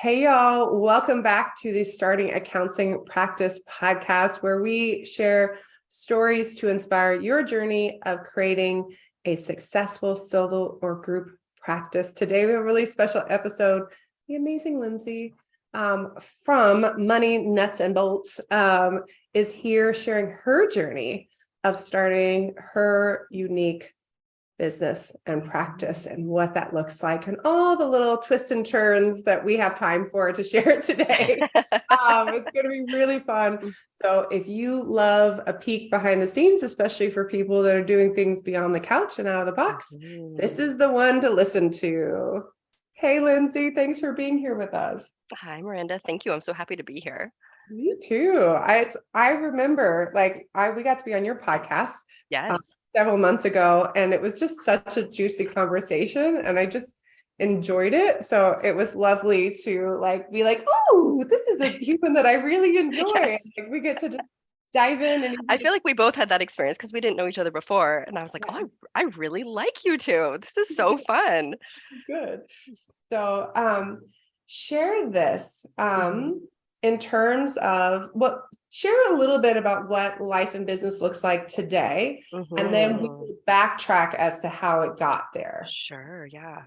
Hey, y'all. Welcome back to the Starting a Counseling Practice podcast, where we share stories to inspire your journey of creating a successful solo or group practice. Today, we have a really special episode. The amazing Linzy from Money, Nuts, and Bolts is here sharing her journey of starting her unique business and practice and what that looks like and all the little twists and turns that we have time for to share today. It's going to be really fun. So if you love a peek behind the scenes, especially for people that are doing things beyond the couch and out of the box, this is the one to listen to. Hey, Linzy, thanks for being here with us. Hi, Miranda. Thank you. I'm so happy to be here. Me too. I remember we got to be on your podcast. Yes. Several months ago, and it was just such a juicy conversation, and I just enjoyed it. So it was lovely to be like, oh, this is a human that I really enjoy. Yes. We get to just dive in. And I feel like we both had that experience because we didn't know each other before. And I was like, yeah. oh, I really like you two. This is so fun. Good. So share this in terms of share a little bit about what life and business looks like today, and then we will backtrack as to how it got there. Sure, yeah.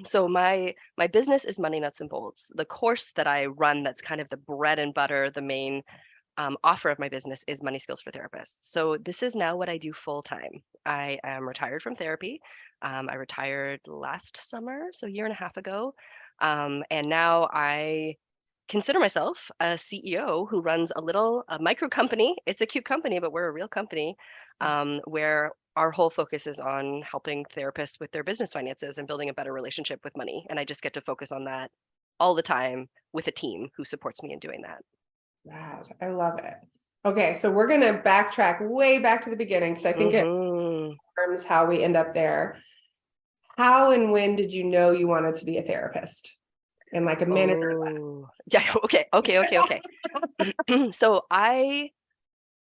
So my business is Money, Nuts, and Bolts. The course that I run, that's kind of the bread and butter, the main offer of my business, is Money Skills for Therapists. So this is now what I do full time. I am retired from therapy. I retired last summer, so a year and a half ago. And now I consider myself a CEO who runs a micro company. It's a cute company, but we're a real company where our whole focus is on helping therapists with their business finances and building a better relationship with money. And I just get to focus on that all the time with a team who supports me in doing that. Wow, I love it. Okay, so we're going to backtrack way back to the beginning because I think it informs how we end up there. How and when did you know you wanted to be a therapist? In like a minute or less. Yeah, okay. So I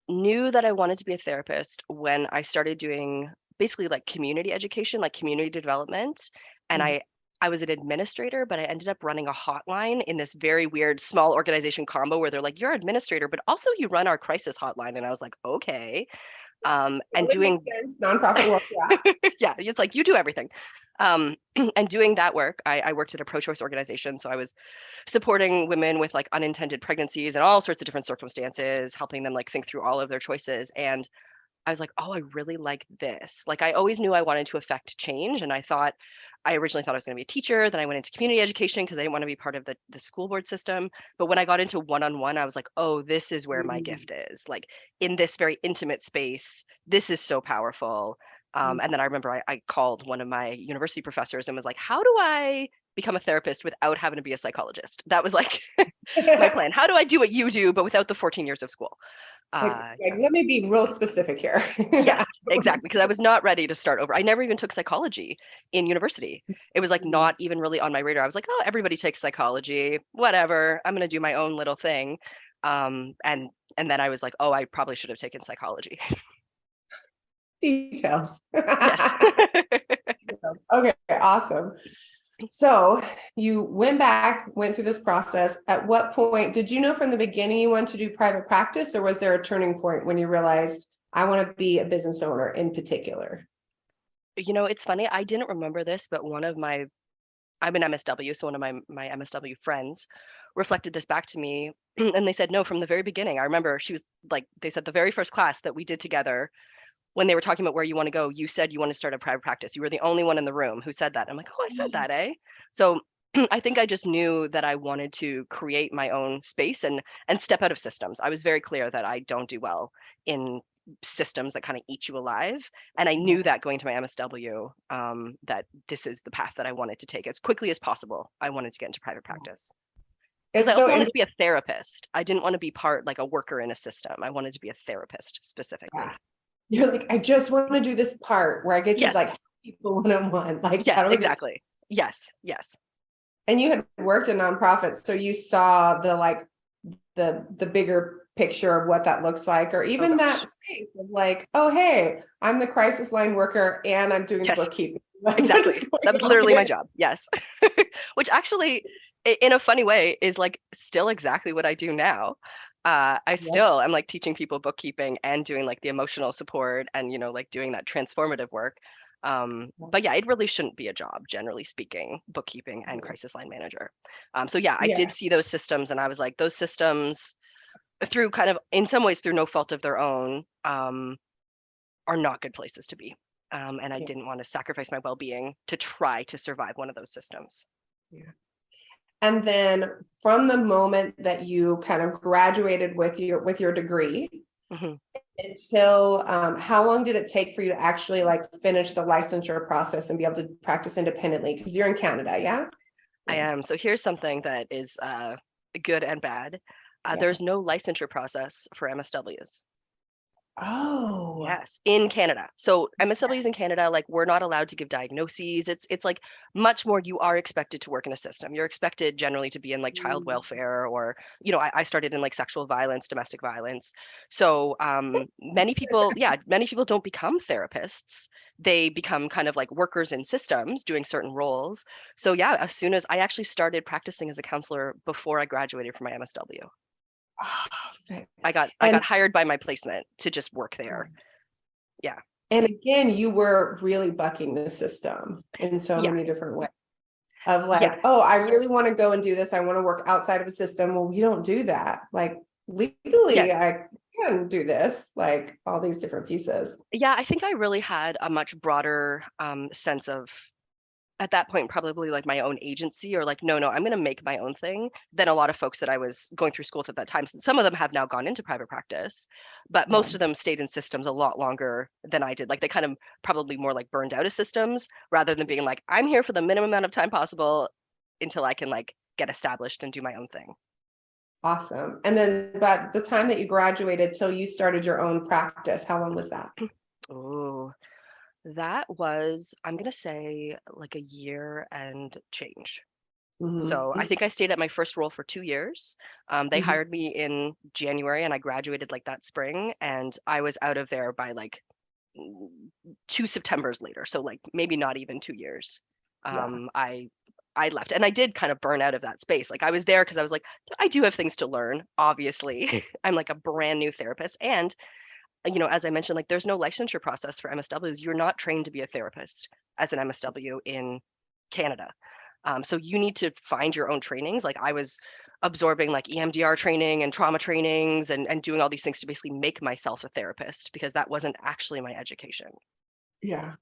knew that I wanted to be a therapist when I started doing basically like community education, like community development. And I was an administrator, but I ended up running a hotline in this very weird small organization combo where they're like, you're an administrator, but also you run our crisis hotline. And I was like, okay. And doing nonprofit work, yeah. yeah, it's like you do everything. And doing that work, I worked at a pro-choice organization. So I was supporting women with like unintended pregnancies and all sorts of different circumstances, helping them like think through all of their choices. And I was like, oh, I really like this. Like I always knew I wanted to affect change. And I originally thought I was going to be a teacher. Then I went into community education because I didn't want to be part of the school board system. But when I got into one-on-one, I was like, oh, this is where my gift is. Like in this very intimate space, this is so powerful. And then I remember I called one of my university professors and was like, how do I become a therapist without having to be a psychologist? That was like my plan. How do I do what you do, but without the 14 years of school? Let me be real specific here. Yes, exactly. Because I was not ready to start over. I never even took psychology in university. It was like not even really on my radar. I was like, oh, everybody takes psychology, whatever. I'm going to do my own little thing. And then I was like, oh, I probably should have taken psychology. Details. Yes. Okay, awesome. So you went through this process. At what point did you know from the beginning you wanted to do private practice, or was there a turning point when you realized I want to be a business owner in particular? You know, it's funny. I didn't remember this, but I'm an MSW, so one of my MSW friends reflected this back to me, and they said no from the very beginning. I remember she was like, they said the very first class that we did together, when they were talking about where you want to go, you said you want to start a private practice. You were the only one in the room who said that. I'm like, oh, I said that, eh? So I think I just knew that I wanted to create my own space and step out of systems. I was very clear that I don't do well in systems that kind of eat you alive. And I knew that going to my MSW, that this is the path that I wanted to take as quickly as possible. I wanted to get into private practice. Because I also wanted to be a therapist. I didn't want to be like a worker in a system. I wanted to be a therapist specifically. Yeah. You're like, I just want to do this part where I get to like people one-on-one. Like, yes, exactly. Yes. And you had worked in nonprofits, so you saw the bigger picture of what that looks like, or even that space of like, oh, hey, I'm the crisis line worker and I'm doing the bookkeeping. Exactly. That was literally my job. Yes. Which actually in a funny way, is like still exactly what I do now. I Yep. still am like teaching people bookkeeping and doing like the emotional support and, like doing that transformative work. But yeah, it really shouldn't be a job, generally speaking, bookkeeping and crisis line manager. So yeah, I Yeah. did see those systems and I was like, those systems through kind of, in some ways, through no fault of their own, are not good places to be. And I Yeah. didn't want to sacrifice my well-being to try to survive one of those systems. Yeah. And then from the moment that you kind of graduated with your degree hmm until how long did it take for you to actually like finish the licensure process and be able to practice independently? Because you're in Canada, yeah? I Yeah. am. So here's something that is good and bad. Yeah. There's no licensure process for MSWs. Oh, Yes, in Canada. So MSWs in Canada, like we're not allowed to give diagnoses. It's like much more you are expected to work in a system. You're expected generally to be in like child welfare or, I started in like sexual violence, domestic violence. So many people, yeah, many people don't become therapists. They become kind of like workers in systems doing certain roles. So yeah, as soon as I actually started practicing as a counselor before I graduated from my MSW. oh, I and got hired by my placement to just work there. Yeah. and again, you were really bucking the system in so Yeah. many different ways. Of Yeah. like, oh, I really want to go and do this. I want to work outside of a system. Well, we don't do that. Like Yes. legally, I can do this, like all these different pieces. Yeah, I think I really had a much broader sense of, at that point, probably like my own agency or like, no, I'm going to make my own thing than a lot of folks that I was going through school with at that time. Some of them have now gone into private practice, but Yeah. most of them stayed in systems a lot longer than I did. Like they kind of probably more like burned out of systems rather than being like, I'm here for the minimum amount of time possible until I can like get established and do my own thing. Awesome. And then, but the time that you graduated till you started your own practice, how long was that? Oh, that was, I'm going to say like a year and change. So I Mhm. think I stayed at my first role for 2 years. They Mhm. hired me in January and I graduated like that spring. And I was out of there by like 2 Septembers later. So like maybe not even 2 years. Yeah. I left and I did kind of burn out of that space. Like I was there because I was like, I do have things to learn, obviously. I'm like a brand new therapist. And, as I mentioned, like there's no licensure process for MSWs. You're not trained to be a therapist as an MSW in Canada. So you need to find your own trainings. Like I was absorbing like EMDR training and trauma trainings and doing all these things to basically make myself a therapist because that wasn't actually my education. Yeah.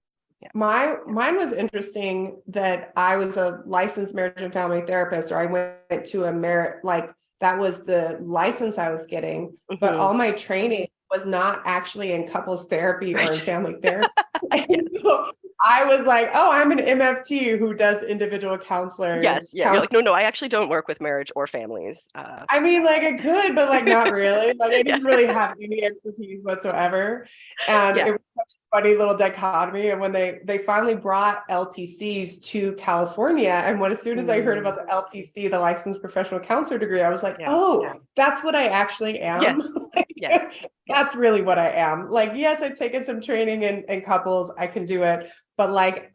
Yeah. Mine was interesting that I was a licensed marriage and family therapist, or I went to a merit, like that was the license I was getting, but hmm all my training was not actually in couples therapy or in Right. family therapy. Yeah. And so I was like, oh, I'm an MFT who does individual counselor. Yes. Yeah. You're like, no, I actually don't work with marriage or families. I mean, like I could, but like not really. Like I Yeah. didn't really have any expertise whatsoever. And Yeah. it was such a funny little dichotomy. And when they finally brought LPCs to California, and when as soon as I heard Mm, about the LPC, the licensed professional counselor degree, I was like, yeah. oh, that's what I actually am. Yes. Like, Yes. Yeah. that's really what I am. Like, yes, I've taken some training in couples, I can do it. But like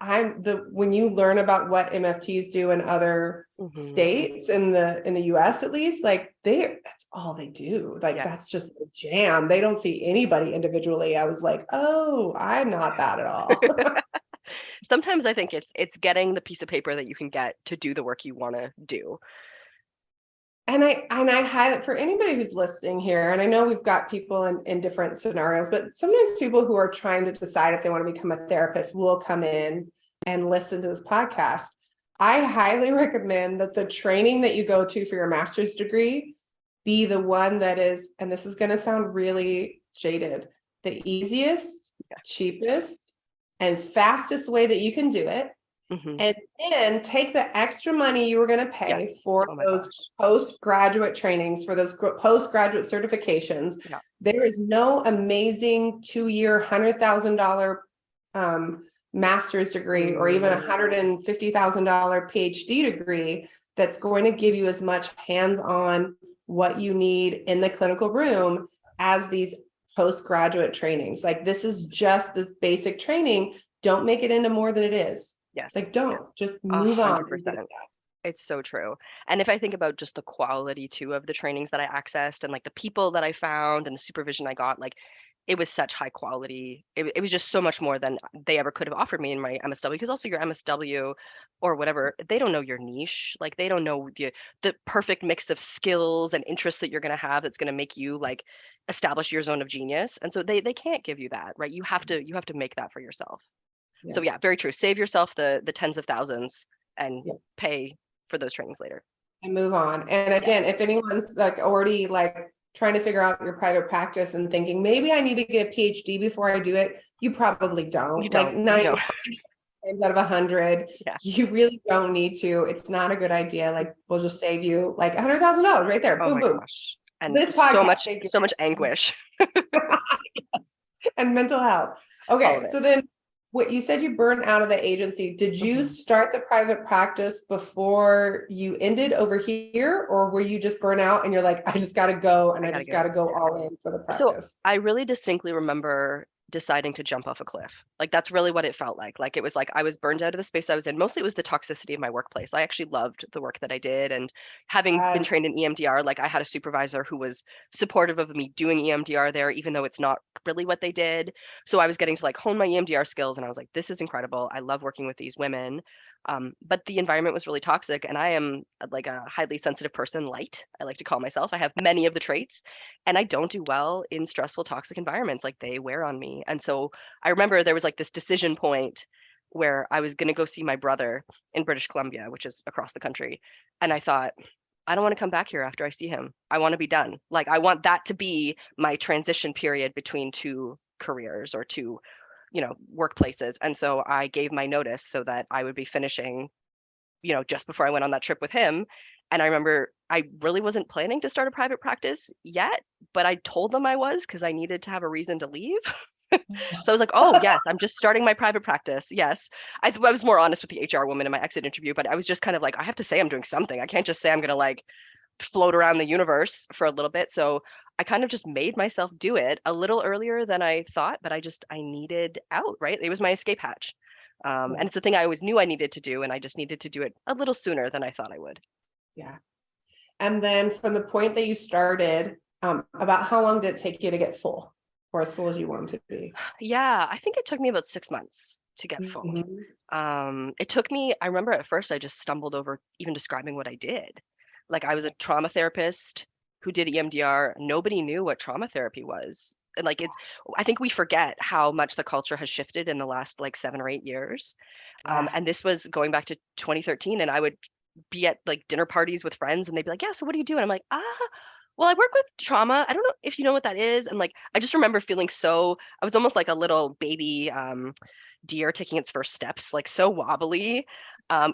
when you learn about what MFTs do in other hmm states in the US at least, like that's all they do. Like Yeah. that's just the jam. They don't see anybody individually. I was like, oh, I'm not bad at all. Sometimes I think it's getting the piece of paper that you can get to do the work you want to do. And I highlight for anybody who's listening here, and I know we've got people in different scenarios, but sometimes people who are trying to decide if they want to become a therapist will come in and listen to this podcast. I highly recommend that the training that you go to for your master's degree be the one that is, and this is going to sound really jaded, the easiest, cheapest, and fastest way that you can do it. hmm And then take the extra money you were going to pay Yes. for Oh my those gosh. postgraduate trainings, for those postgraduate certifications. Yeah. There is no amazing 2-year, $100,000 master's degree or even Mm, $150,000 PhD degree that's going to give you as much hands-on what you need in the clinical room as these postgraduate trainings. Like this is just this basic training. Don't make it into more than it is. yes. Like, don't just A move on hundred and get it percent. done. It's so true. And if I think about just the quality too of the trainings that I accessed and like the people that I found and the supervision I got, like it was such high quality. It was just so much more than they ever could have offered me in my MSW. Because also your MSW or whatever, they don't know your niche. Like they don't know the perfect mix of skills and interests that you're going to have that's going to make you like establish your zone of genius. And so they can't give you that, right? You have to make that for yourself. Yeah. So yeah, very true. Save yourself the tens of thousands and Yeah. pay for those trainings later. And move on. And Yeah. again, if anyone's like already like trying to figure out your private practice and thinking maybe I need to get a PhD before I do it, you probably You don't. Like don't. You 90 don't. times out of 100, Yeah. you really don't need to. It's not a good idea. Like we'll just save you like $100,000 right there. Oh Boom, my boom. gosh. And This podcast saved so much anguish. you. And mental health. All of Okay, it. so then what you said you burned out of the agency. Did you Mhm. start the private practice before you ended over here, or were you just burnt out and you're like, I just got to go and I I gotta just got go. to go all in for the So practice? I really distinctly remember deciding to jump off a cliff. Like that's really what it felt like. Like it was like I was burned out of the space I was in. Mostly it was the toxicity of my workplace. I actually loved the work that I did. And having been Yes. trained in EMDR, like I had a supervisor who was supportive of me doing EMDR there, even though it's not really what they did. So I was getting to like hone my EMDR skills and I was like, this is incredible. I love working with these women. But the environment was really toxic. And I am like a highly sensitive person, light, I like to call myself. I have many of the traits and I don't do well in stressful, toxic environments. Like they wear on me. And so I remember there was like this decision point where I was going to go see my brother in British Columbia, which is across the country. And I thought, I don't want to come back here after I see him. I want to be done. Like I want that to be my transition period between two careers or two, workplaces. And so I gave my notice so that I would be finishing just before I went on that trip with him. And I remember I really wasn't planning to start a private practice yet, but I told them I was because I needed to have a reason to leave. So I was like, oh, yes, I'm just starting my private practice. Yes. I was more honest with the HR woman in my exit interview, but I was just kind of like, I have to say I'm doing something. I can't just say I'm going to like float around the universe for a little bit. So I kind of just made myself do it a little earlier than I thought, but I needed out, right? It was my escape hatch. And Yeah. it's the thing I always knew I needed to do, and I just needed to do it a little sooner than I thought I would. Yeah. And then from the point that you started, about how long did it take you to get full or as full as you wanted to be? Yeah, I think it took me about 6 months to get full. Mhm. It took me, I remember at first I just stumbled over even describing what I did. Like I was a trauma therapist who did EMDR. Nobody knew what trauma therapy was. And like I think we forget how much the culture has shifted in the last like 7 or 8 years. Yeah. And this was going back to 2013. And I would be at like dinner parties with friends and they'd be like, yeah, so what do you do? And I'm like, well, I work with trauma. I don't know if you know what that is. And like, I just remember feeling I was almost like a little baby deer taking its first steps, like so wobbly.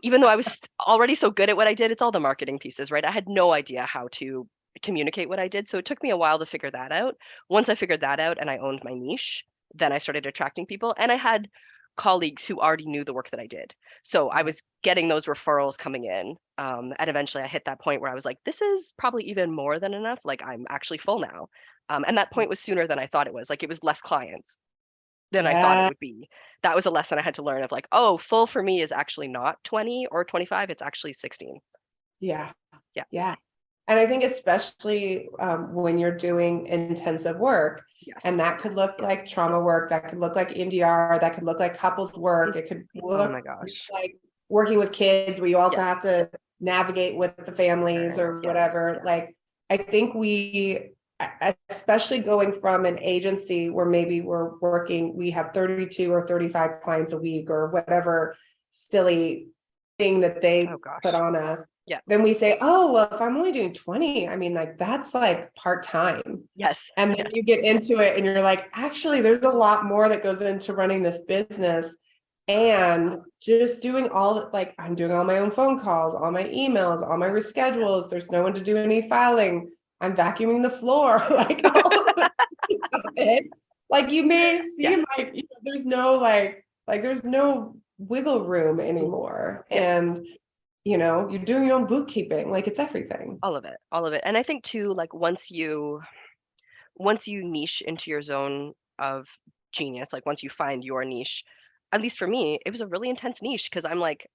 Even though I was already so good at what I did, it's all the marketing pieces, right? I had no idea how to communicate what I did. So it took me a while to figure that out. Once I figured that out and I owned my niche, then I started attracting people. And I had colleagues who already knew the work that I did. So I was getting those referrals coming in. And eventually I hit that point where I was like, this is probably even more than enough. Like I'm actually full now. And that point was sooner than I thought it was. Like it was less clients than I thought it Yeah. would be. That was a lesson I had to learn of like, oh, full for me is actually not 20 or 25, it's actually 16. Yeah. Yeah. Yeah. And I think especially when you're doing intensive work, Yes. and that could look like trauma work, that could look like MDR, that could look like couples work, it could Oh my look gosh. like working with kids where you Yes. also have to navigate with the families or Parents. Yes. whatever. Like, I think especially going from an agency where maybe we have 32 or 35 clients a week or whatever silly thing that they Oh put gosh. on us, Yeah. then we say, oh, well, if I'm only doing 20, I mean, like that's like part-time. Yes. And then Yeah. you get into it and you're like, actually, there's a lot more that goes into running this business. And just doing like I'm doing all my own phone calls, all my emails, all my reschedules. There's no one to do any filing. I'm vacuuming the floor, like all of it. Like you may Yeah. seem like there's no there's no wiggle room anymore. Yes. And you're doing your own bookkeeping, like it's everything. All of it. All of it. And I think too, like once you niche into your zone of genius, like once you find your niche, at least for me, it was a really intense niche because I'm like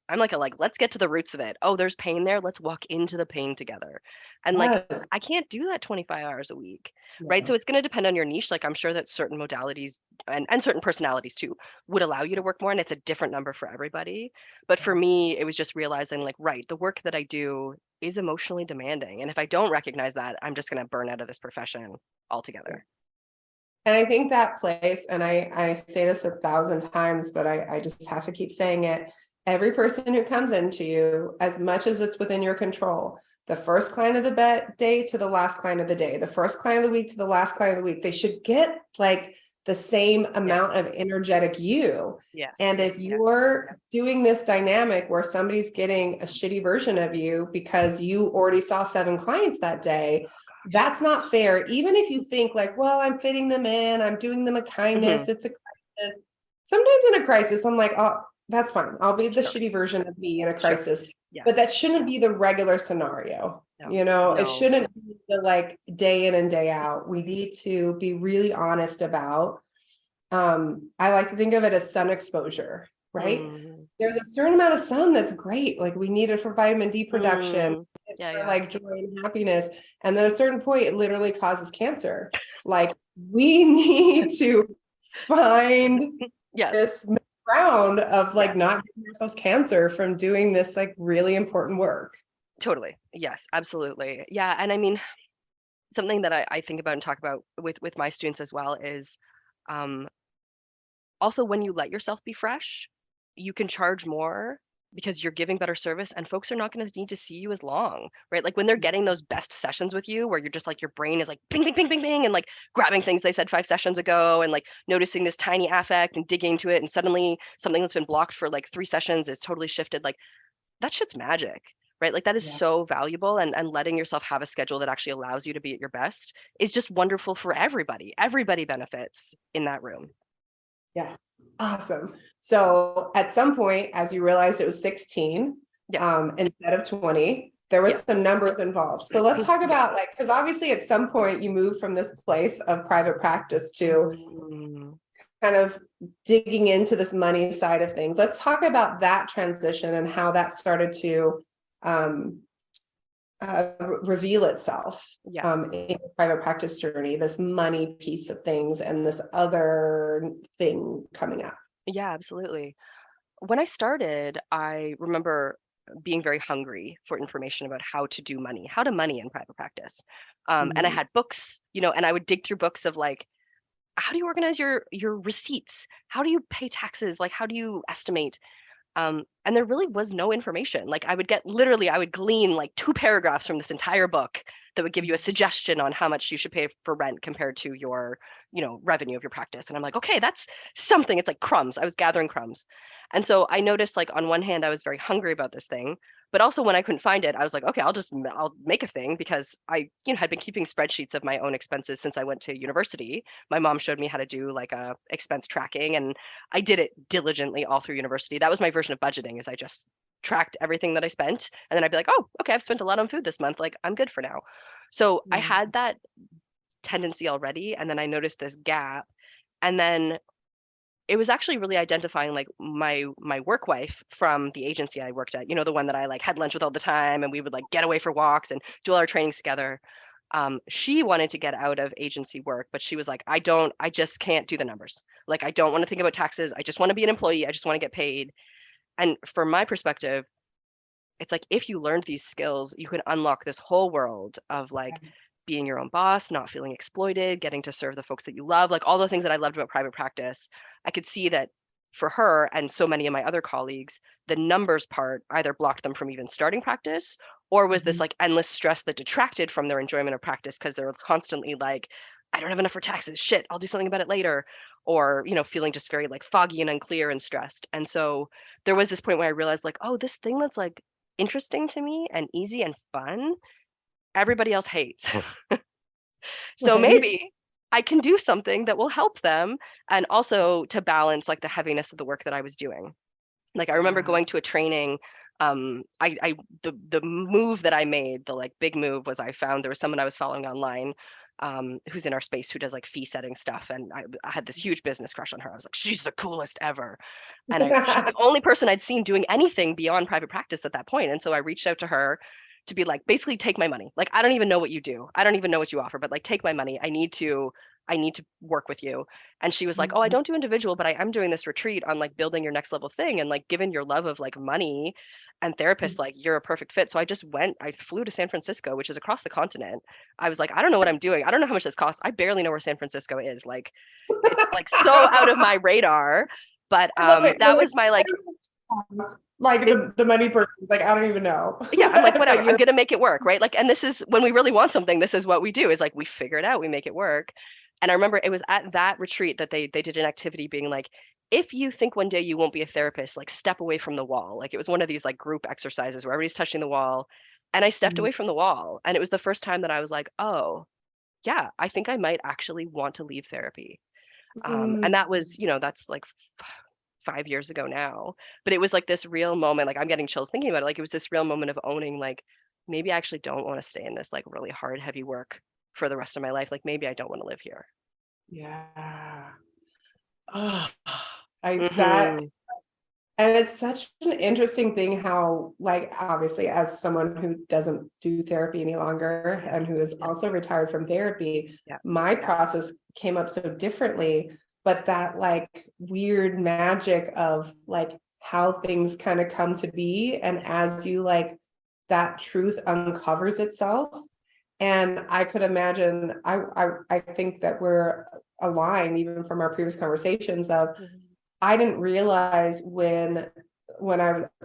let's get to the roots of it. Oh, there's pain there. Let's walk into the pain together. And like Yes. I can't do that 25 hours a week. Right. So No. it's going to depend on your niche. Like I'm sure that certain modalities and certain personalities too would allow you to work more, and it's a different number for everybody. But for me, it was just realizing like, right, the work that I do is emotionally demanding. And if I don't recognize that, I'm just going to burn out of this profession altogether. And I think that place, and I say this 1,000 times, but I just have to keep saying it. Every person who comes into you, as much as it's within your control, the first client of the day to the last client of the day, the first client of the week to the last client of the week, they should get like the same Yes. amount of energetic you. Yes. And if Yeah. you're doing this dynamic where somebody's getting a shitty version of you because you already saw 7 clients that day, that's not fair. Even if you think like, well, I'm fitting them in, I'm doing them a Hmm. kindness, it's a crisis. Sometimes in a crisis, I'm like, oh, that's fine. I'll be the Sure. shitty version of me in a Sure. crisis. But Yes. that shouldn't be the regular scenario. No. It No. shouldn't be the like day in and day out. We need to be really honest about, I like to think of it as sun exposure, right? Mm. There's a certain amount of sun that's great. Like we need it for vitamin D production, Mm. Yeah. for Yeah. like joy and happiness. And then at a certain point, it literally causes cancer. Like we need to find Yes. this middle ground of like Yes. not giving ourselves cancer from doing this like really important work. Totally. Yes. Absolutely. Yeah. And I mean, something that I think about and talk about with my students as well is um, also when you let yourself be fresh, you can charge more because you're giving better service, and folks are not going to need to see you as long, right? Like when they're getting those best sessions with you where you're just like your brain is like ping ping ping ping ping and like grabbing things they said 5 sessions ago and like noticing this tiny affect and digging into it, and suddenly something that's been blocked for like 3 sessions is totally shifted. Like that shit's magic, right? Like that is Yeah. so valuable, and letting yourself have a schedule that actually allows you to be at your best is just wonderful for everybody. Everybody benefits in that room. Yes. Awesome. So at some point, as you realized it was 16, Yes. instead of 20, there Yeah. was some numbers involved. So let's talk Yeah. about like, because obviously at some point you move from this place of private practice to Mm, kind of digging into this money side of things. Let's talk about that transition and how that started to um, reveal itself yes. in your private practice journey, this money piece of things and this other thing coming up. Yeah, absolutely. When I started, I remember being very hungry for information about how to do money, how to money in private practice. And I Mhm. had books, and I would dig through books of like, how do you organize your receipts? How do you pay taxes? Like, how do you estimate? And there really was no information. Like I would glean like 2 paragraphs from this entire book that would give you a suggestion on how much you should pay for rent compared to your, revenue of your practice. And I'm like, okay, that's something. It's like crumbs. I was gathering crumbs. And so I noticed like on one hand, I was very hungry about this thing, but also when I couldn't find it, I was like, okay, I'll make a thing because I, had been keeping spreadsheets of my own expenses since I went to university. My mom showed me how to do like a expense tracking, and I did it diligently all through university. That was my version of budgeting, is I just tracked everything that I spent, and then I'd be like, "Oh, okay, I've spent a lot on food this month. Like, I'm good for now." So I Yeah. had that tendency already, and then I noticed this gap, and then it was actually really identifying like my work wife from the agency I worked at, the one that I like had lunch with all the time, and we would like get away for walks and do all our trainings together. She wanted to get out of agency work, but she was like, I just can't do the numbers. Like, I don't want to think about taxes. I just want to be an employee. I just want to get paid. And from my perspective, it's like if you learned these skills, you can unlock this whole world of like being your own boss, not feeling exploited, getting to serve the folks that you love, like all the things that I loved about private practice. I could see that for her and so many of my other colleagues, the numbers part either blocked them from even starting practice, or was this Mhm. like endless stress that detracted from their enjoyment of practice because they're constantly like, I don't have enough for taxes. Shit, I'll do something about it later. Or, feeling just very like foggy and unclear and stressed. And so there was this point where I realized like, oh, this thing that's like interesting to me and easy and fun, everybody else hates. So Right. maybe I can do something that will help them, and also to balance like the heaviness of the work that I was doing. Like I remember Yeah. going to a training. The move that I made, the like big move, was I found there was someone I was following online who's in our space, who does like fee setting stuff. And I had this huge business crush on her. I was like, she's the coolest ever. And she's the only person I'd seen doing anything beyond private practice at that point. And so I reached out to her to be like, basically take my money. Like, I don't even know what you do. I don't even know what you offer, but like, take my money. I need to work with you. And she was like, oh, I don't do individual, but I am doing this retreat on like building your next level thing. And like, given your love of like money and therapists, like you're a perfect fit. So I flew to San Francisco, which is across the continent. I was like, I don't know what I'm doing. I don't know how much this costs. I barely know where San Francisco is. Like, it's like so out of my radar. But I love it. that was my like, like the money person. Like, I don't even know. yeah, I'm like, whatever, But I'm you're gonna make it work, right? Like, and this is when we really want something, this is what we do, is like we figure it out, we make it work. And I remember it was at that retreat that they did an activity being like, if you think one day you won't be a therapist, like step away from the wall. Like it was one of these like group exercises where everybody's touching the wall. And I stepped away from the wall. And it was the first time that I was like, oh, yeah, I think I might actually want to leave therapy. And that was, that's like 5 years ago now. But it was like this real moment, like I'm getting chills thinking about it. Like it was this real moment of owning, like, maybe I actually don't want to stay in this like really hard, heavy work for the rest of my life. Like maybe I don't want to live here. yeah. Oh, I that Hmm. and it's such an interesting thing how, like, obviously, as someone who doesn't do therapy any longer and who is Yeah. also retired from therapy, Yeah. my process came up so differently. But that like weird magic of like how things kind of come to be, and as you like that truth uncovers itself. And I could imagine, I think that we're aligned even from our previous conversations of Mhm. I didn't realize when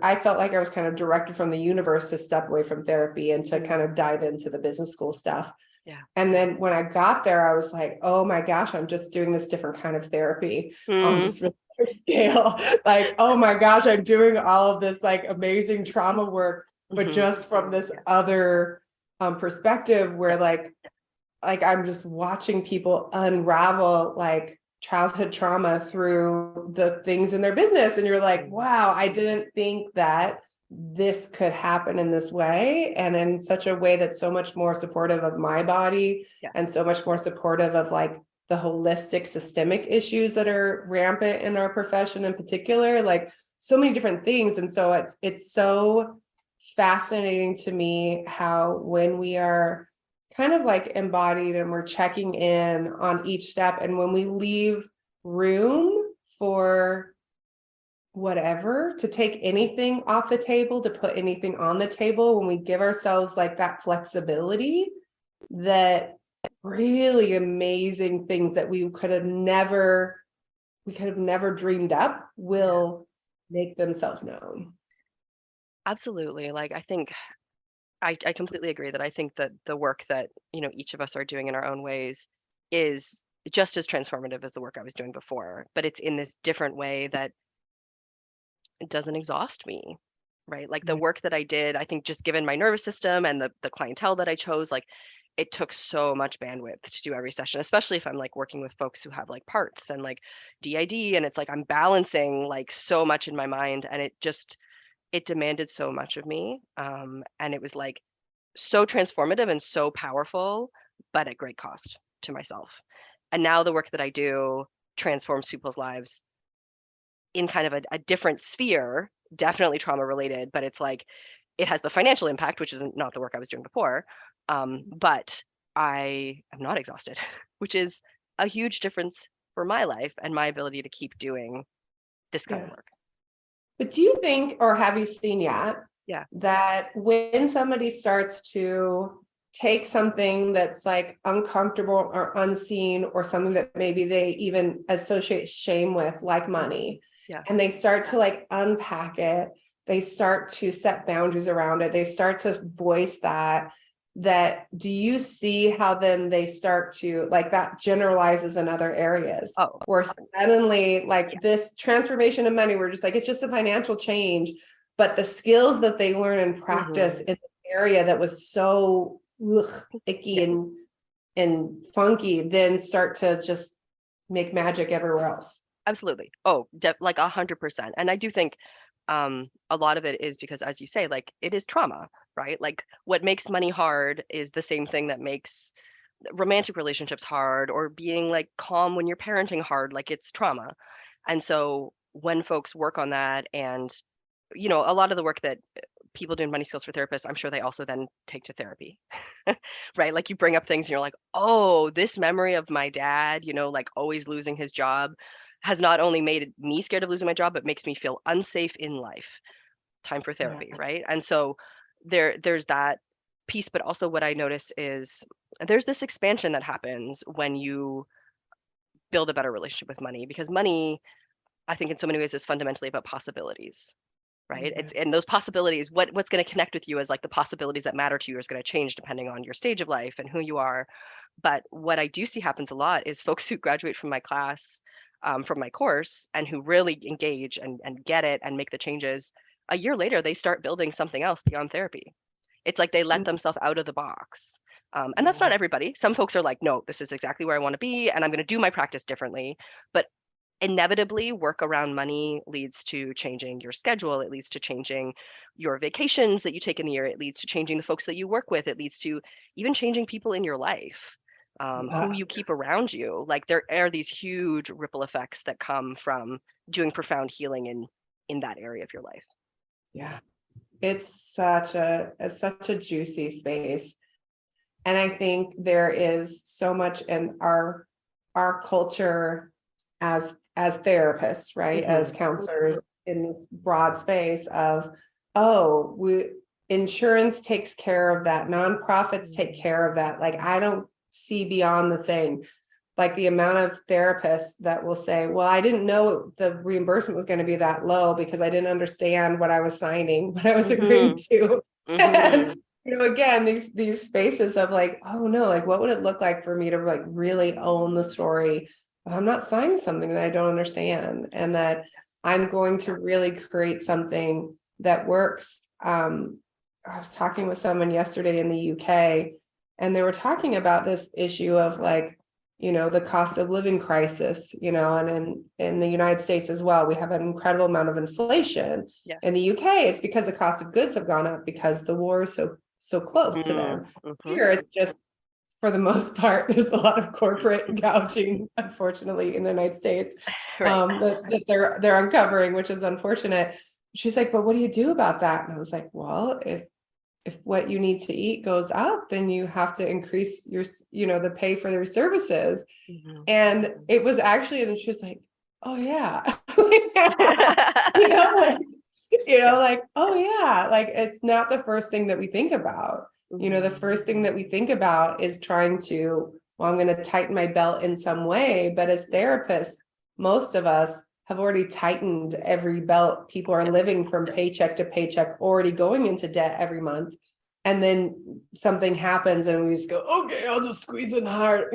I felt like I was kind of directed from the universe to step away from therapy and to kind of dive into the business school stuff. Yeah. And then when I got there, I was like, oh my gosh, I'm just doing this different kind of therapy on Mm. this really large scale. Like, oh my gosh, I'm doing all of this like amazing trauma work, but Mhm. just from this other perspective Yeah. where like I'm just watching people unravel like childhood trauma through the things in their business. And you're like, wow, I didn't think that this could happen in this way, and in such a way that's so much more supportive of my body and Yes. so much more supportive of like the holistic systemic issues that are rampant in our profession in particular, like so many different things. And so it's so fascinating to me how when we are kind of like embodied and we're checking in on each step, and when we leave room for whatever, to take anything off the table, to put anything on the table, when we give ourselves like that flexibility, that really amazing things that we could have never dreamed up Yeah. will make themselves known. Absolutely. Like I think I completely agree that I think that the work that, each of us are doing in our own ways is just as transformative as the work I was doing before, but it's in this different way that it doesn't exhaust me, right? Like the Yeah. work that I did, I think just given my nervous system and the clientele that I chose, like it took so much bandwidth to do every session, especially if I'm like working with folks who have like parts and like DID, and it's like I'm balancing like so much in my mind, and it demanded so much of me. And it was like so transformative and so powerful, but at great cost to myself. And now the work that I do transforms people's lives in kind of a different sphere, definitely trauma related, but it's like it has the financial impact, which is not the work I was doing before. But I am not exhausted, which is a huge difference for my life and my ability to keep doing this kind of Yeah. work. But do you think, or have you seen yet, Yeah. that when somebody starts to take something that's like uncomfortable or unseen, or something that maybe they even associate shame with, like money, Yeah. and they start to like unpack it, they start to set boundaries around it, they start to voice that do you see how then they start to like that generalizes in other areas, Oh, where suddenly like yeah. this transformation of money, we're just like, it's just a financial change, but the skills that they learn and practice Hmm. in the area that was so icky Yes. and funky then start to just make magic everywhere else. Absolutely. Oh, like 100%. And I do think a lot of it is because, as you say, like it is trauma, right? Like what makes money hard is the same thing that makes romantic relationships hard, or being like calm when you're parenting hard, like it's trauma. And so when folks work on that, and a lot of the work that people doing money skills for therapists, I'm sure they also then take to therapy, right? Like you bring up things and you're like, oh, this memory of my dad, like always losing his job has not only made me scared of losing my job, but makes me feel unsafe in life. Time for Yeah. therapy, right? And so there's that piece, but also what I notice is there's this expansion that happens when you build a better relationship with money, because money, I think in so many ways, is fundamentally about possibilities, right? Mhm. It's and those possibilities, what's going to connect with you is like the possibilities that matter to you is going to change depending on your stage of life and who you are. But what I do see happens a lot is folks who graduate from my class, from my course, and who really engage and get it and make the changes. A year later, they start building something else beyond therapy. It's like they let themselves out of the box. And that's not Yeah. everybody. Some folks are like, no, this is exactly where I want to be, and I'm going to do my practice differently. But inevitably, work around money leads to changing your schedule. It leads to changing your vacations that you take in the year. It leads to changing the folks that you work with. It leads to even changing people in your life, who Yeah. you keep around you. Like there are these huge ripple effects that come from doing profound healing in that area of your life. Yeah. It's such a juicy space. And I think there is so much in our culture as therapists, right? As Hmm. counselors in this broad space of, oh, insurance takes care of that, nonprofits take care of that. Like I don't see beyond the thing. Like the amount of therapists that will say, well, I didn't know the reimbursement was going to be that low because I didn't understand what I was signing, what I was agreeing Hmm. to. Hmm. And again, these spaces of like, oh no, like what would it look like for me to like really own the story? I'm not signing something that I don't understand, and that I'm going to really create something that works. I was talking with someone yesterday in the UK, and they were talking about this issue of like, the cost of living crisis, and in the United States as well, we have an incredible amount of inflation. Yes. In the UK, it's because the cost of goods have gone up because the war is so close to them. Mm-hmm. Here, it's just for the most part, there's a lot of corporate gouging, unfortunately, in the United States, Right. that they're uncovering, which is unfortunate. She's like, but what do you do about that? And I was like, well, if what you need to eat goes up, then you have to increase your, the pay for their services. Hmm. And it was actually, and she was like, oh yeah, like, Yeah. like, oh yeah, like it's not the first thing that we think about. The Hmm. first thing that we think about is trying to, well, I'm going to tighten my belt in some way. But as therapists, most of us have already tightened every belt. People are Yes. living from paycheck to paycheck, already going into debt every month. And then something happens and we just go, okay, I'll just squeeze it hard,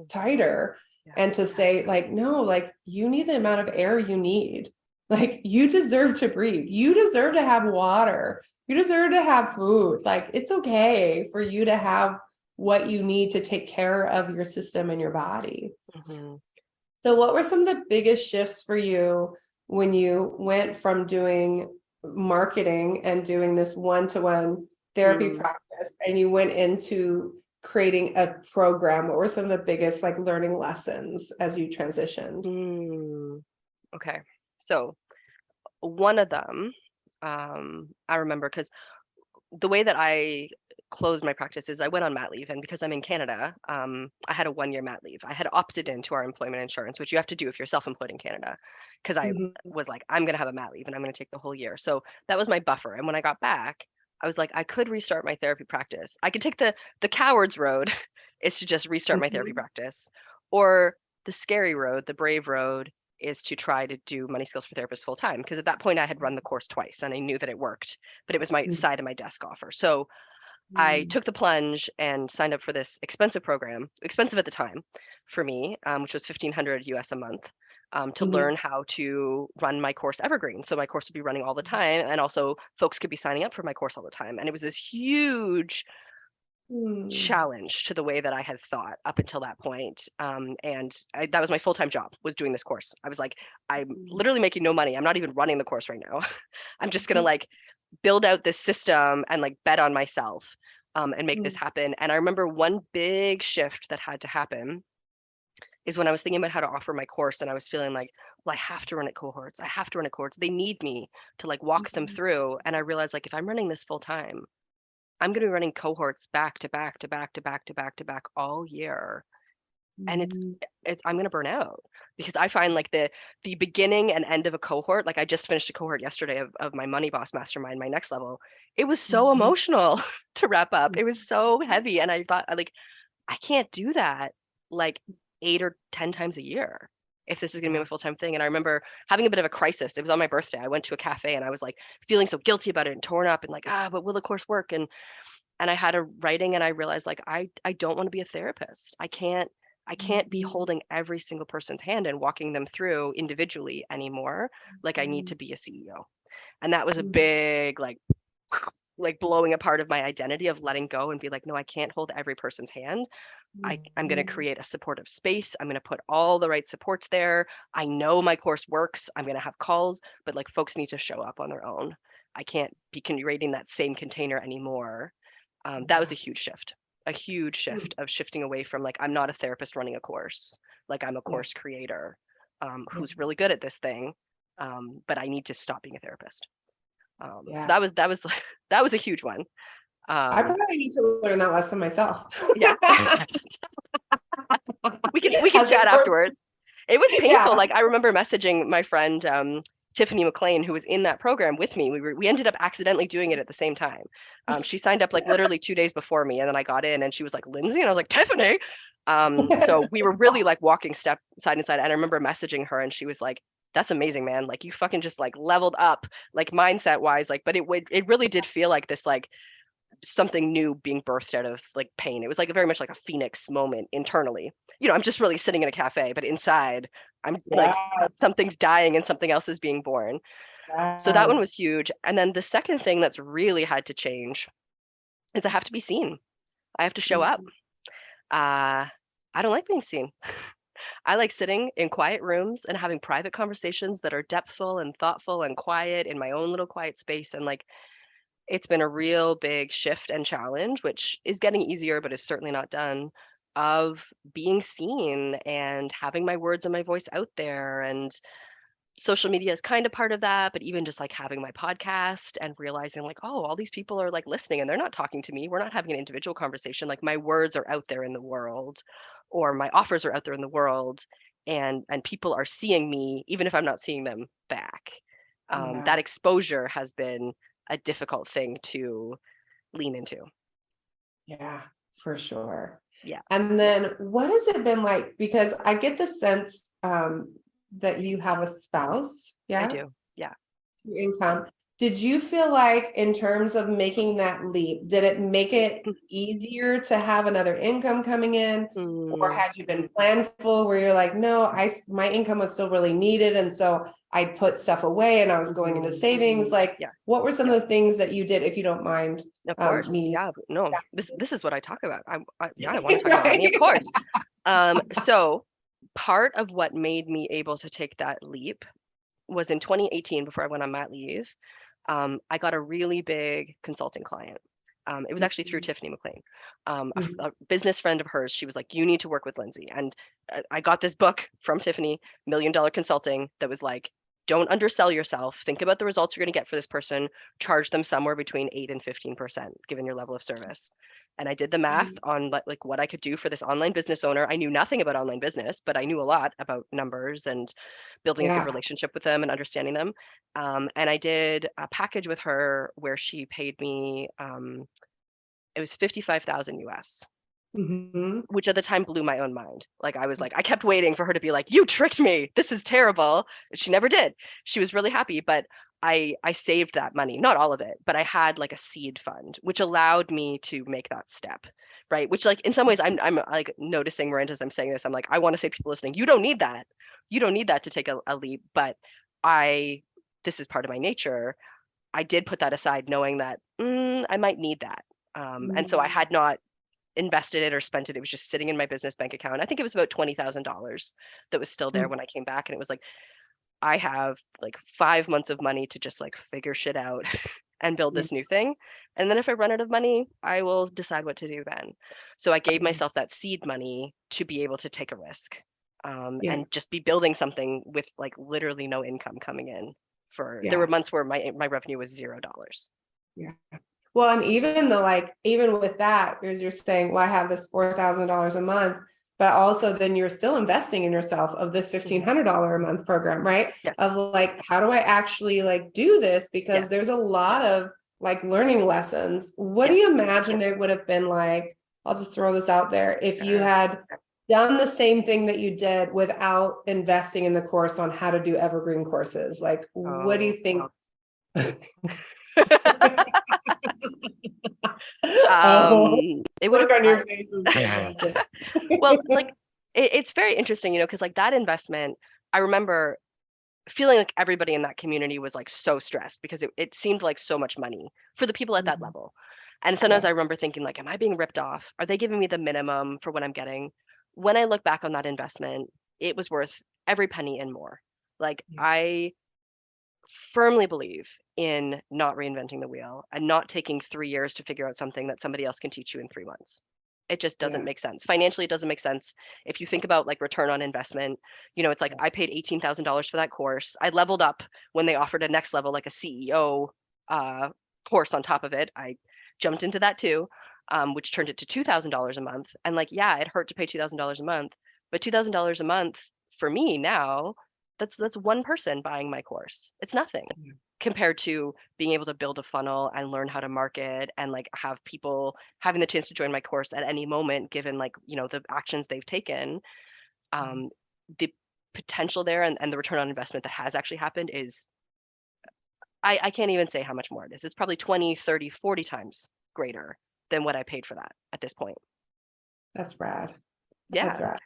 tighter. Yeah. And to say, like, no, like you need the amount of air you need. Like you deserve to breathe. You deserve to have water. You deserve to have food. Like it's okay for you to have what you need to take care of your system and your body. Hmm. So what were some of the biggest shifts for you when you went from doing marketing and doing this one-to-one therapy Mm. practice and you went into creating a program? What were some of the biggest like learning lessons as you transitioned? Mm. Okay. So one of them, I remember because the way that I closed my practice is I went on mat leave, and because I'm in Canada, I had a 1 year mat leave. I had opted into our employment insurance, which you have to do if you're self-employed in Canada, because I Mhm. was like, I'm gonna have a mat leave and I'm gonna take the whole year. So that was my buffer. And when I got back, I was like, I could restart my therapy practice. I could take the coward's road, is to just restart my therapy Mhm. practice, or the scary road, the brave road, is to try to do money skills for therapists full time. Because at that point, I had run the course twice and I knew that it worked, but it was my side of my desk offer. So I Mhm. took the plunge and signed up for this expensive program, expensive at the time for me, which was 1,500 US a month, to Mhm. learn how to run my course evergreen. So my course would be running all the time, and also folks could be signing up for my course all the time. And it was this huge Mhm. challenge to the way that I had thought up until that point. That was my full time job, was doing this course. I was like, I'm literally making no money. I'm not even running the course right now. I'm just gonna like build out this system and like bet on myself. and make this happen. And I remember one big shift that had to happen is when I was thinking about how to offer my course, and I was feeling like, well, I have to run it cohorts. I have to run it cohorts. They need me to like walk them through. And I realized like if I'm running this full time, I'm going to be running cohorts back to back to back to back to back to back all year. And it's I'm going to burn out because I find like the beginning and end of a cohort, like I just finished a cohort yesterday of my Money Boss Mastermind, my next level. It was so emotional to wrap up. It was so heavy. And I thought like, I can't do that like 8 or 10 times a year if this is going to be my full-time thing. And I remember having a bit of a crisis. It was on my birthday. I went to a cafe and I was like feeling so guilty about it and torn up and like, but will the course work? And I had a writing and I realized like I don't want to be a therapist. I can't be holding every single person's hand and walking them through individually anymore. Like I need to be a CEO. And that was a big like blowing apart of my identity of letting go and be like, no, I can't hold every person's hand. I'm going to create a supportive space. I'm going to put all the right supports there. I know my course works. I'm going to have calls, but like folks need to show up on their own. I can't be curating that same container anymore. That was a huge shift of shifting away from like, I'm not a therapist running a course. Like I'm a course creator who's really good at this thing. But I need to stop being a therapist. So that was that was a huge one. I probably need to learn that lesson myself. Yeah. we can As a chat course- afterwards. It was painful. Yeah. Like I remember messaging my friend Tiffany McLean, who was in that program with me. We ended up accidentally doing it at the same time. She signed up like literally 2 days before me, and then I got in, and she was like Lindsay, and I was like Tiffany. So we were really like walking step side and side. And I remember messaging her, and she was like, "That's amazing, man! Like you fucking just like leveled up, like mindset wise. Like, but it really did feel like this like something new being birthed out of like pain. It was like very much like a phoenix moment internally. I'm just really sitting in a cafe, but inside I'm like something's dying and something else is being born. So that one was huge. And then the second thing that's really had to change is I have to be seen. I have to show up. I don't like being seen. I like sitting in quiet rooms and having private conversations that are depthful and thoughtful and quiet in my own little quiet space. And like it's been a real big shift and challenge, which is getting easier, but is certainly not done, of being seen and having my words and my voice out there. And social media is kind of part of that, but even just like having my podcast and realizing like, oh, all these people are like listening and they're not talking to me. We're not having an individual conversation. Like my words are out there in the world, or my offers are out there in the world, and people are seeing me even if I'm not seeing them back. That exposure has been a difficult thing to lean into. Yeah, for sure. Yeah. And then what has it been like? Because I get the sense that you have a spouse. Yeah. I do. Yeah. Income. Did you feel like in terms of making that leap, did it make it easier to have another income coming in? Or had you been planful where you're like, no, my income was still really needed. And so I'd put stuff away and I was going into savings. Like, what were some of the things that you did, if you don't mind? Of course. Yeah. No, this is what I talk about. I want to talk about money, of course. So part of what made me able to take that leap was in 2018, before I went on mat leave. I got a really big consulting client. It was actually through Tiffany McLean, a business friend of hers. She was like, you need to work with Linzy. And I got this book from Tiffany, $1 Million Consulting, that was like, don't undersell yourself. Think about the results you're going to get for this person. Charge them somewhere between 8 and 15%, given your level of service. And I did the math on like what I could do for this online business owner. I knew nothing about online business, but I knew a lot about numbers and building a good relationship with them and understanding them. And I did a package with her where she paid me, it was 55,000 US, which at the time blew my own mind. Like I was like, I kept waiting for her to be like, you tricked me. This is terrible. She never did. She was really happy, but I saved that money, not all of it, but I had like a seed fund, which allowed me to make that step, right? Which like in some ways I'm like noticing, Miranda, as I'm saying this, I'm like, I want to say to people listening, you don't need that. You don't need that to take a leap, but this is part of my nature. I did put that aside knowing that I might need that. And so I had not invested it or spent it. It was just sitting in my business bank account. I think it was about $20,000 that was still there when I came back. And it was like, I have like 5 months of money to just like figure shit out and build Yeah. this new thing. And then if I run out of money, I will decide what to do then. So I gave myself that seed money to be able to take a risk, Yeah. and just be building something with like literally no income coming in. There were Yeah. months where my revenue was $0. Yeah. Well, and even the like, even with that, because you're saying, well, I have this $4,000 a month, but also then you're still investing in yourself of this $1,500 a month program, right? Yes. Of like, how do I actually like do this? Because Yes. there's a lot of like learning lessons. What do Yes. you imagine it would have been like? I'll just throw this out there. If you Sure. had done the same thing that you did without investing in the course on how to do evergreen courses, like, what do you Oh. think? Oh, It would look on your have face is fantastic. well, like it's very interesting, because like that investment, I remember feeling like everybody in that community was like so stressed because it seemed like so much money for the people at that Mhm. level. And sometimes Yeah. I remember thinking like, am I being ripped off? Are they giving me the minimum for what I'm getting? When I look back on that investment, it was worth every penny and more. Like Yeah. I firmly believe in not reinventing the wheel and not taking 3 years to figure out something that somebody else can teach you in 3 months. It just doesn't Yeah. make sense. Financially, it doesn't make sense. If you think about like return on investment, it's like Yeah. I paid $18,000 for that course. I leveled up when they offered a next level, like a CEO uh, course on top of it. I jumped into that too, which turned it to $2,000 a month. And like, yeah, it hurt to pay $2,000 a month, but $2,000 a month for me now, that's one person buying my course. It's nothing Yeah. compared to being able to build a funnel and learn how to market and like have people having the chance to join my course at any moment given like the actions they've taken. um, the potential there and the return on investment that has actually happened is I can't even say how much more it is. It's probably 20, 30, 40 times greater than what I paid for that at this point. That's rad. That's Yeah, rad.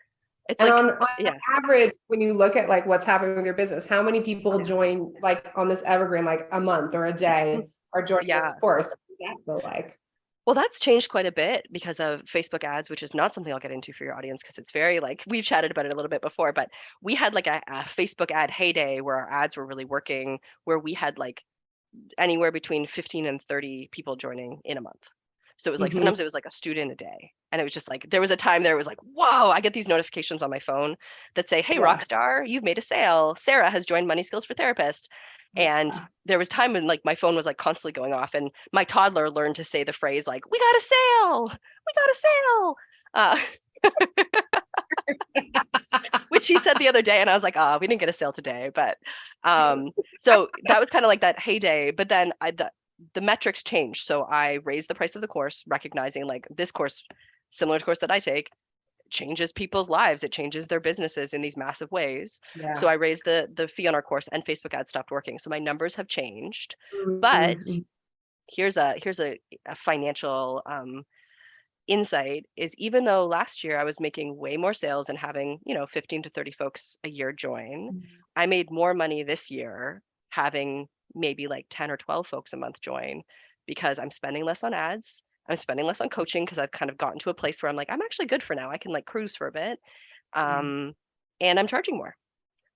it's And like, on yeah, average, when you look at like what's happening with your business, how many people yeah, join like on this evergreen, like a month or a day, or join your yeah. course? What does that feel like? Well, that's changed quite a bit because of Facebook ads, which is not something I'll get into for your audience because it's very like we've chatted about it a little bit before, but we had like a Facebook ad heyday where our ads were really working, where we had like anywhere between 15 and 30 people joining in a month. So it was like Mhm. sometimes it was like a student a day. And it was just like there was a time there it was like, whoa, I get these notifications on my phone that say, hey, Yeah. Rockstar, you've made a sale. Sarah has joined Money Skills for Therapists. And Yeah. there was time when like my phone was like constantly going off and my toddler learned to say the phrase like, we got a sale. We got a sale. Which he said the other day, and I was like, "Ah, we didn't get a sale today." But so that was kind of like that heyday. But then the metrics changed, so I raised the price of the course, recognizing like this course, similar to course that I take, changes people's lives. It changes their businesses in these massive ways. So Yeah. I raised the fee on our course, and Facebook ads stopped working. So my numbers have changed. But Mhm. here's a financial insight is even though last year I was making way more sales and having, 15 to 30 folks a year join, I made more money this year having maybe like 10 or 12 folks a month join because I'm spending less on ads. I'm spending less on coaching because I've kind of gotten to a place where I'm like, I'm actually good for now. I can like cruise for a bit. Yeah. Um, and I'm charging more.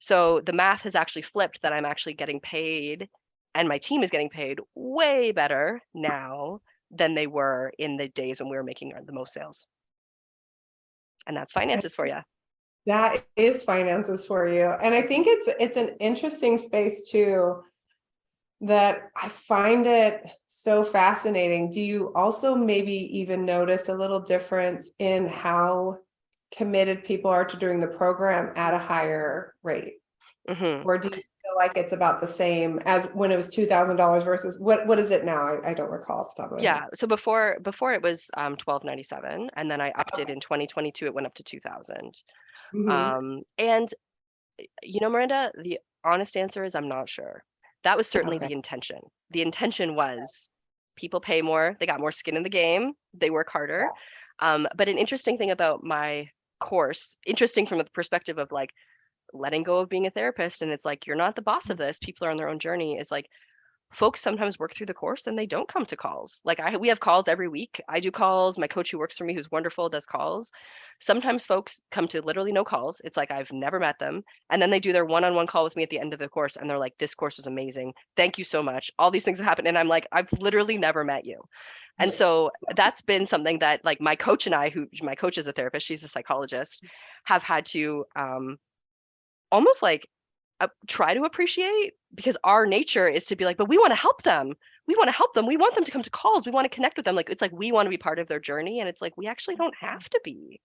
So the math has actually flipped that I'm actually getting paid and my team is getting paid way better now than they were in the days when we were making the most sales. And that's finances for you. That is finances for you. And I think it's an interesting space too, that I find it so fascinating. Do you also maybe even notice a little difference in how committed people are to doing the program at a higher rate? Hmm. Or do you feel like it's about the same as when it was $2,000 versus what is it now? I don't recall off the top of my head. Yeah. So before it was 1297, and then I upped it Okay. in 2022. It went up to 2000. Mhm. And Miranda, the honest answer is I'm not sure. That was certainly Okay. the intention. The intention was people pay more, they got more skin in the game, they work harder. But an interesting thing about my course, interesting from the perspective of like letting go of being a therapist, and it's like you're not the boss of this. People are on their own journey. Is like folks sometimes work through the course and they don't come to calls. Like we have calls every week. I do calls. My coach who works for me, who's wonderful, does calls. Sometimes folks come to literally no calls. It's like I've never met them. And then they do their one-on-one call with me at the end of the course. And they're like, this course was amazing. Thank you so much. All these things have happened. And I'm like, I've literally never met you. And so that's been something that like my coach and I, who my coach is a therapist, she's a psychologist, have had to almost like try to appreciate, because our nature is to be like, but we want to help them. We want to help them. We want them to come to calls. We want to connect with them. Like, it's like, we want to be part of their journey. And it's like, we actually don't have to be.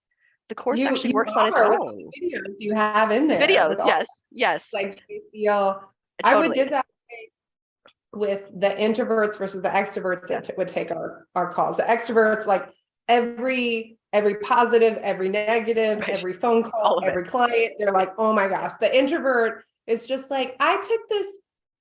The course actually You works on its are with own. the videos you have in The there videos. with all, Yes. like, you feel, I would Totally. do that with the introverts versus the extroverts that would take our calls. The extroverts, like every positive, every negative, Right. every phone All call, of every it. client, they're like, oh my gosh. The introvert is just like, I took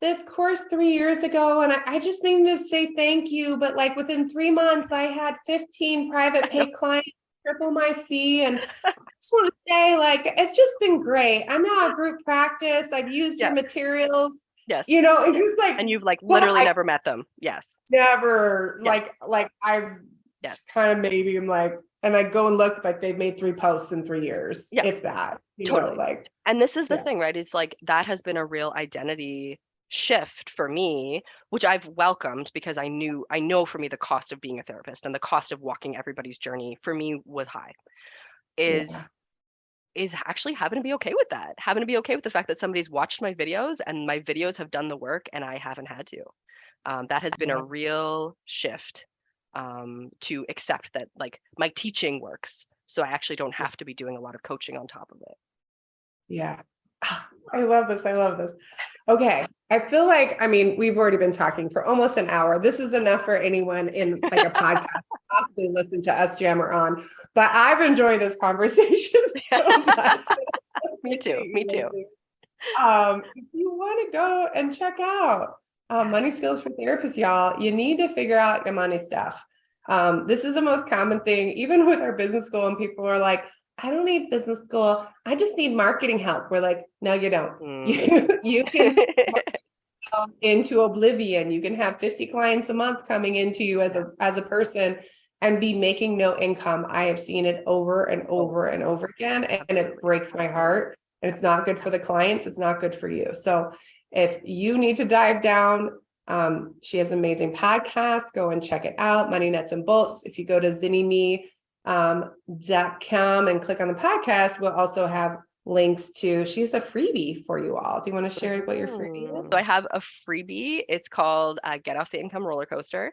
this course 3 years ago and I just needed to say thank you. But like within 3 months, I had 15 private pay clients, triple my fee. And I just want to say, like, it's just been great. I'm now a group practice. I've used your Yeah. materials. Yes. You know, and just like, And you've like well, literally I never met them. Yes. never Yes. like I've Yes. kind of maybe I'm like, and I go and look, like they've made 3 posts in 3 years, Yeah. if that, you know, Totally. like, And this is the yeah, thing, right? Is like that has been a real identity shift for me, which I've welcomed, because I know for me the cost of being a therapist and the cost of walking everybody's journey for me was high. yeah, Is actually having to be okay with that. Having to be okay with the fact that somebody's watched my videos and my videos have done the work and I haven't had to. That has been a yeah, real shift, to accept that like my teaching works. So I actually don't have to be doing a lot of coaching on top of it. yeah. I love this. I love this. Okay. I feel like, I mean, we've already been talking for almost an hour. This is enough for anyone in like a podcast to possibly listen to us jammer on. But I've enjoyed this conversation so much. Me too. Me too. If you want to go and check out Money Skills for Therapists, y'all, you need to figure out your money stuff. This is the most common thing, even with our business school, and people are like, I don't need business school. I just need marketing help. We're like, no, you don't. You can into oblivion. You can have 50 clients a month coming into you as a person and be making no income. I have seen it over and over and over again, and it breaks my heart. And it's not good for the clients. It's not good for you. So if you need to dive down, she has an amazing podcast. Go and check it out. Money Nuts and Bolts. If you go to zinnyme.com and click on the podcast, we'll also have links to, she's a freebie for you all. Do you want to share what your freebie is? So I have a freebie. It's called Get Off the Income Roller Coaster.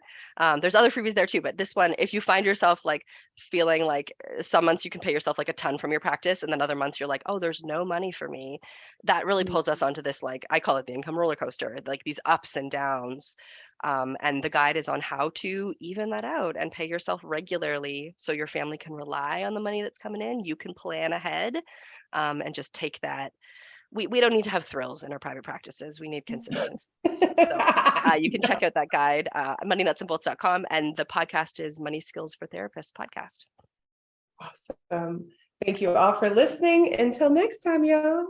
There's other freebies there too, but this one, if you find yourself like feeling like some months you can pay yourself like a ton from your practice, and then other months you're like, oh, there's no money for me. That really pulls us onto this, like I call it the income roller coaster, like these ups and downs. And the guide is on how to even that out and pay yourself regularly so your family can rely on the money that's coming in. You can plan ahead, and just take that. We don't need to have thrills in our private practices. We need consistency. So you can check out that guide, moneynutsandbolts.com, and the podcast is Money Skills for Therapists podcast. Awesome. Thank you all for listening. Until next time, y'all.